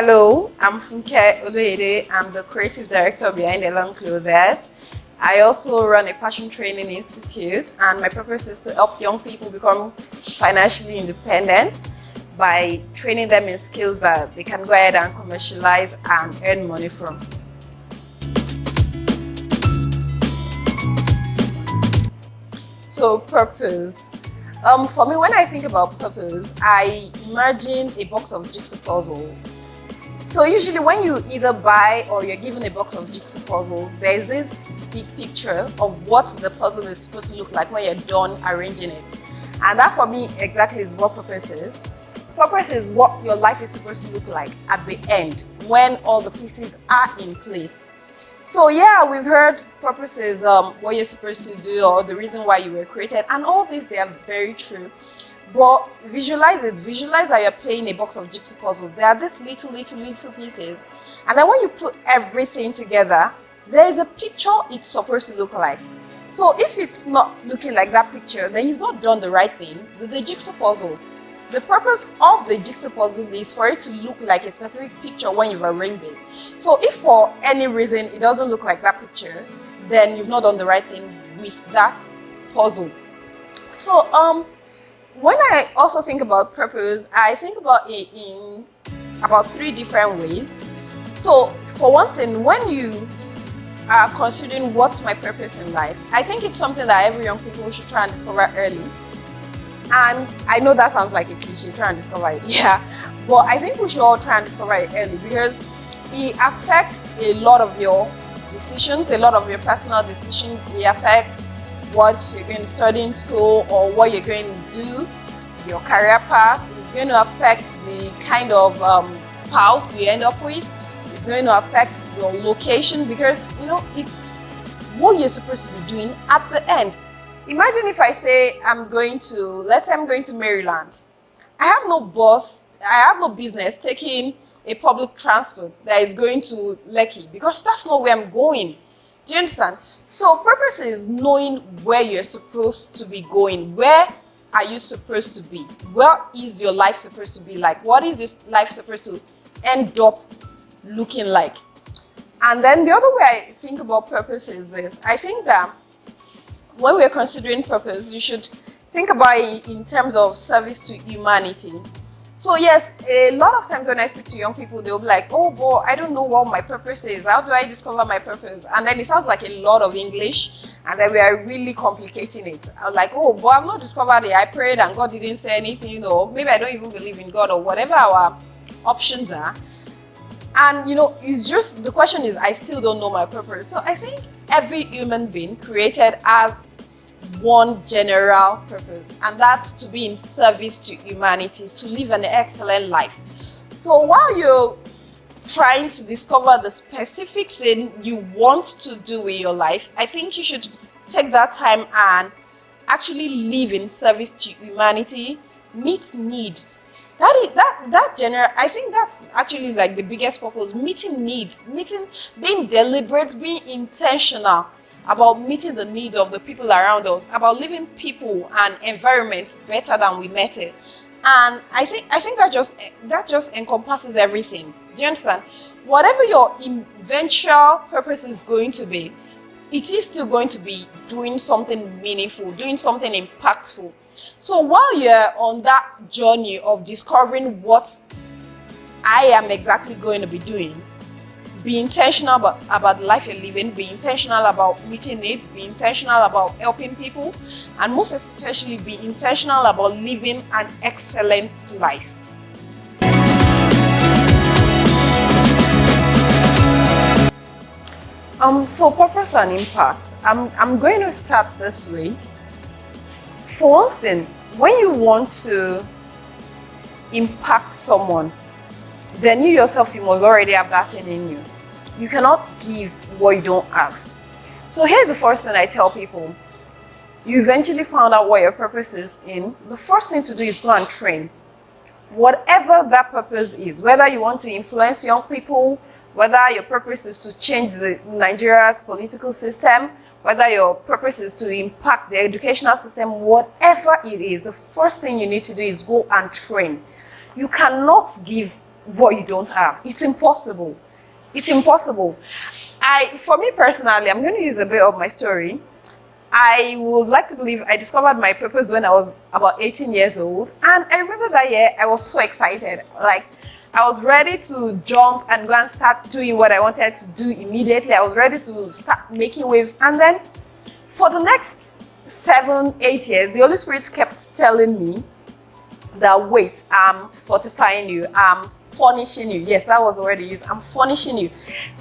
Hello, I'm Funke Oloyede. I'm the creative director behind Elon Clothes. I also run a fashion training institute, and my purpose is to help young people become financially independent by training them in skills that they can go ahead and commercialize and earn money from. So, purpose. For me, when I think about purpose, I imagine a box of jigsaw puzzles. So usually when you either buy or you're given a box of jigsaw puzzles, there's this big picture of what the puzzle is supposed to look like when you're done arranging it. And that for me exactly is what purpose is. Purpose is what your life is supposed to look like at the end when all the pieces are in place. So yeah, we've heard purpose is what you're supposed to do or the reason why you were created, and all these, they are very true. But visualize it. Visualize that you're playing a box of jigsaw puzzles. There are these little pieces. And then when you put everything together, there is a picture it's supposed to look like. So if it's not looking like that picture, then you've not done the right thing with the jigsaw puzzle. The purpose of the jigsaw puzzle is for it to look like a specific picture when you've arranged it. So if for any reason it doesn't look like that picture, then you've not done the right thing with that puzzle. So when I also think about purpose, I think about it in about 3 different ways. So for one thing, when you are considering what's my purpose in life, I think it's something that every young people should try and discover early. And I know that sounds like a cliche, try and discover it, yeah. But I think we should all try and discover it early because it affects a lot of your decisions, a lot of your personal decisions. It affects what you're going to study in school or what you're going to do, your career path. It's going to affect the kind of spouse you end up with. It's going to affect your location because, it's what you're supposed to be doing at the end. Imagine if I say let's say I'm going to Maryland. I have no bus, I have no business taking a public transport that is going to Lekki because that's not where I'm going. Do you understand? So purpose is knowing where you're supposed to be going. Where are you supposed to be? What is your life supposed to be like? What is this life supposed to end up looking like? And then the other way I think about purpose is this. I think that when we're considering purpose, you should think about it in terms of service to humanity. So yes, a lot of times when I speak to young people, they'll be like, oh, boy, I don't know what my purpose is. How do I discover my purpose? And then it sounds like a lot of English, and then we are really complicating it. I'm like, oh, but I've not discovered it. I prayed and God didn't say anything, maybe I don't even believe in God or whatever our options are. And, it's just, the question is, I still don't know my purpose. So I think every human being created as one general purpose, and that's to be in service to humanity, to live an excellent life. So while you're trying to discover the specific thing you want to do with your life, I think you should take that time and actually live in service to humanity, meet needs. I think that's actually like the biggest purpose, meeting needs, being deliberate, being intentional about meeting the needs of the people around us, about leaving people and environments better than we met it. And I think that just encompasses everything. Do you understand? Whatever your eventual purpose is going to be, it is still going to be doing something meaningful, doing something impactful. So while you're on that journey of discovering what I am exactly going to be doing, be intentional about the life you're living, be intentional about meeting needs, be intentional about helping people, and most especially be intentional about living an excellent life. So purpose and impact. I'm going to start this way. For one thing, when you want to impact someone, then you yourself, you must already have that thing in you. You cannot give what you don't have. So here's the first thing I tell people. You eventually found out what your purpose is in. The first thing to do is go and train. Whatever that purpose is, whether you want to influence young people, whether your purpose is to change Nigeria's political system, whether your purpose is to impact the educational system, whatever it is, the first thing you need to do is go and train. You cannot give what you don't have. It's impossible. It's impossible. For me personally, I'm going to use a bit of my story. I would like to believe I discovered my purpose when I was about 18 years old. And I remember that year, I was so excited. Like, I was ready to jump and go and start doing what I wanted to do immediately. I was ready to start making waves. And then for the next 7, 8 years, the Holy Spirit kept telling me that, wait, I'm fortifying you. I'm furnishing you. Yes, that was the word he used. I'm furnishing you.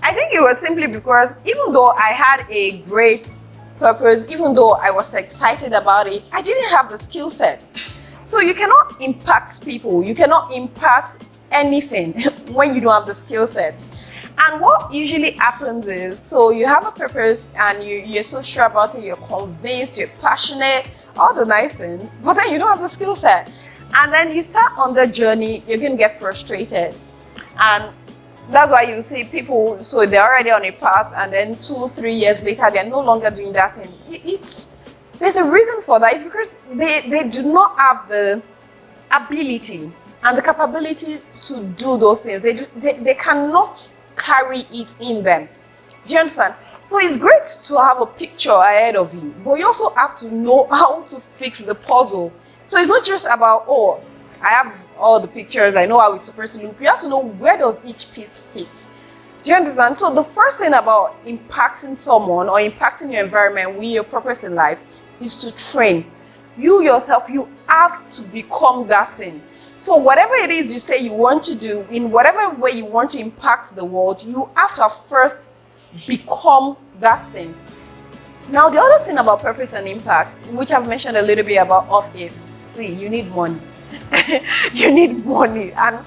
I think it was simply because even though I had a great purpose, even though I was excited about it, I didn't have the skill sets. So you cannot impact people. You cannot impact anything when you don't have the skill sets. And what usually happens is, so you have a purpose and you're so sure about it, you're convinced, you're passionate, all the nice things, but then you don't have the skill set. And then you start on the journey, you're going to get frustrated. And that's why you see people, so they're already on a path, and then 2, 3 years later, they're no longer doing that thing. There's a reason for that. It's because they do not have the ability and the capability to do those things. They cannot carry it in them. Do you understand? So it's great to have a picture ahead of you, but you also have to know how to fix the puzzle. So it's not just about, oh, I have all the pictures, I know how it's supposed to look. You have to know, where does each piece fit? Do you understand? So the first thing about impacting someone or impacting your environment with your purpose in life is to train. You yourself, you have to become that thing. So whatever it is you say you want to do, in whatever way you want to impact the world, you have to first become that thing. Now, the other thing about purpose and impact, which I've mentioned a little bit about is, see, you need money. You need money. And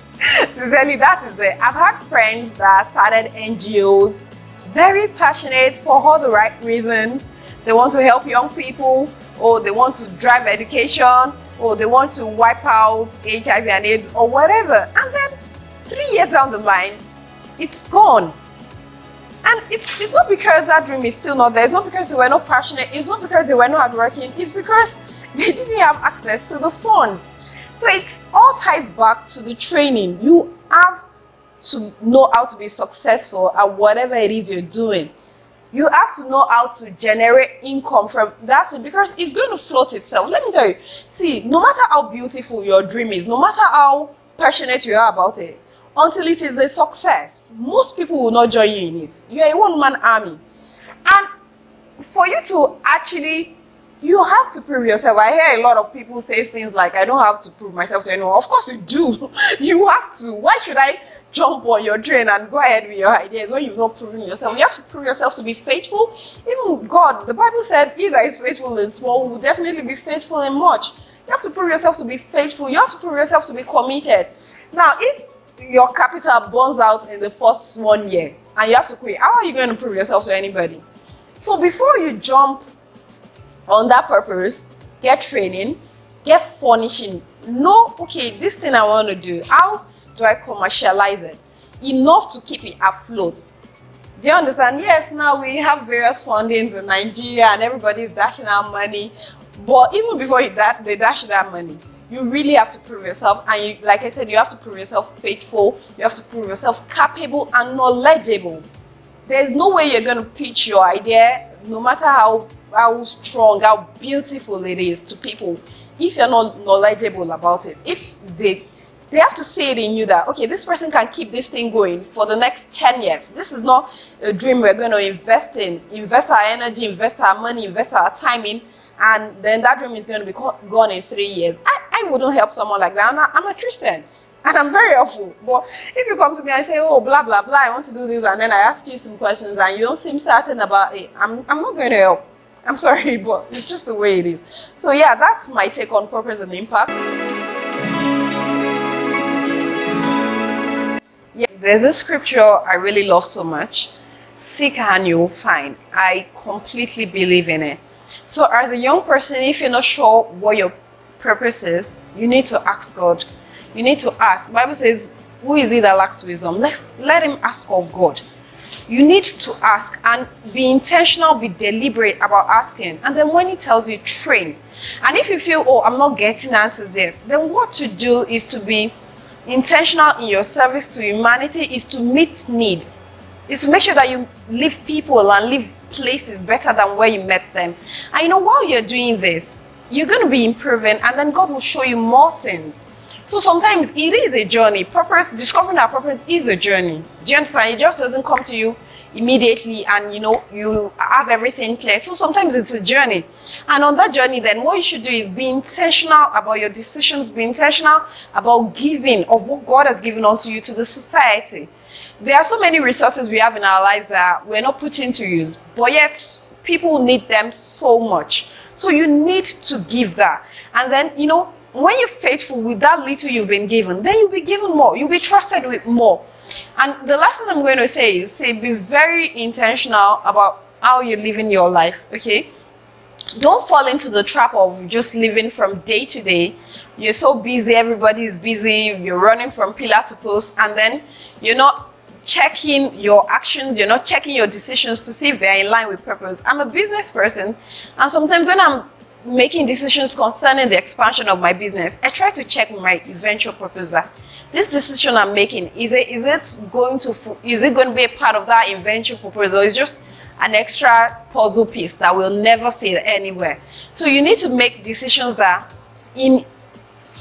sincerely, that is it. I've had friends that started NGOs, very passionate for all the right reasons. They want to help young people, or they want to drive education, or they want to wipe out HIV and AIDS, or whatever. And then 3 years down the line, it's gone. And it's not because that dream is still not there. It's not because they were not passionate. It's not because they were not hardworking. It's because they didn't have access to the funds. So it all ties back to the training. You have to know how to be successful at whatever it is you're doing. You have to know how to generate income from that thing, because it's going to float itself. Let me tell you, see, no matter how beautiful your dream is, no matter how passionate you are about it, until it is a success, most people will not join you in it. You are a one-man army. And for you to actually, you have to prove yourself. I hear a lot of people say things like, I don't have to prove myself to anyone. Of course you do. You have to. Why should I jump on your train and go ahead with your ideas when you've not proven yourself? You have to prove yourself to be faithful. Even God, the Bible said, he that is faithful in small will definitely be faithful in much. You have to prove yourself to be faithful. You have to prove yourself to be committed. Now, if your capital burns out in the first 1 year and you have to quit, how are you going to prove yourself to anybody? So before you jump on that purpose, get training, get furnishing. Know, okay, this thing I want to do, how do I commercialize it enough to keep it afloat? Do you understand? Yes, now we have various fundings in Nigeria and everybody's dashing out money. But even before they dash that money, you really have to prove yourself. And you, like I said, you have to prove yourself faithful. You have to prove yourself capable and knowledgeable. There's no way you're going to pitch your idea, no matter how strong, how beautiful it is to people, if you're not knowledgeable about it. If they have to see it in you that, okay, this person can keep this thing going for the next 10 years. This is not a dream we're going to invest in, invest our energy, invest our money, invest our time in, and then that dream is going to be gone in 3 years. I wouldn't help someone like that. I'm a Christian and I'm very helpful. But if you come to me and say, oh, blah, blah, blah, I want to do this, and then I ask you some questions and you don't seem certain about it, I'm not going to help. I'm sorry, but it's just the way it is. So yeah, that's my take on purpose and impact. Yeah, there's a scripture I really love so much. Seek and you will find. I completely believe in it. So as a young person, if you're not sure what your purpose is, you need to ask God. You need to ask. The Bible says, who is he that lacks wisdom? Let him ask of God. You need to ask and be intentional, be deliberate about asking. And then when he tells you, train. And if you feel, oh, I'm not getting answers yet, then what to do is to be intentional in your service to humanity is to meet needs. Is to make sure that you leave people and leave places better than where you met them. And you know, while you're doing this, you're going to be improving, and then God will show you more things. So sometimes it is a journey. Purpose, discovering our purpose is a journey. Do you understand? It just doesn't come to you immediately and, you know, you have everything clear. So sometimes it's a journey. And on that journey, then what you should do is be intentional about your decisions, be intentional about giving of what God has given unto you to the society. There are so many resources we have in our lives that we're not putting to use, but yet people need them so much. So you need to give that. And then, you know, when you're faithful with that little you've been given, then you'll be given more. You'll be trusted with more. And the last thing I'm going to say is, be very intentional about how you're living your life, okay? Don't fall into the trap of just living from day to day. You're so busy, everybody's busy, you're running from pillar to post, and then you're not checking your actions, you're not checking your decisions to see if they're in line with purpose. I'm a business person, and sometimes when I'm making decisions concerning the expansion of my business, I try to check my eventual purpose. That this decision I'm making, is it going to be a part of that eventual purpose, or is it just an extra puzzle piece that will never fit anywhere? So you need to make decisions that in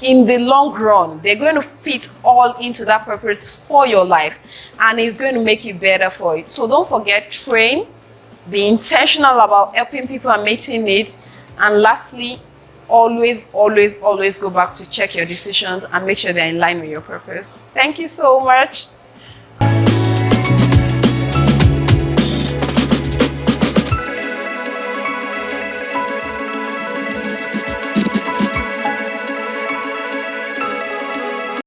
the long run, they're going to fit all into that purpose for your life, and it's going to make you better for it. So don't forget, train, be intentional about helping people and meeting needs, and lastly, always go back to check your decisions and make sure they're in line with your purpose. Thank you so much.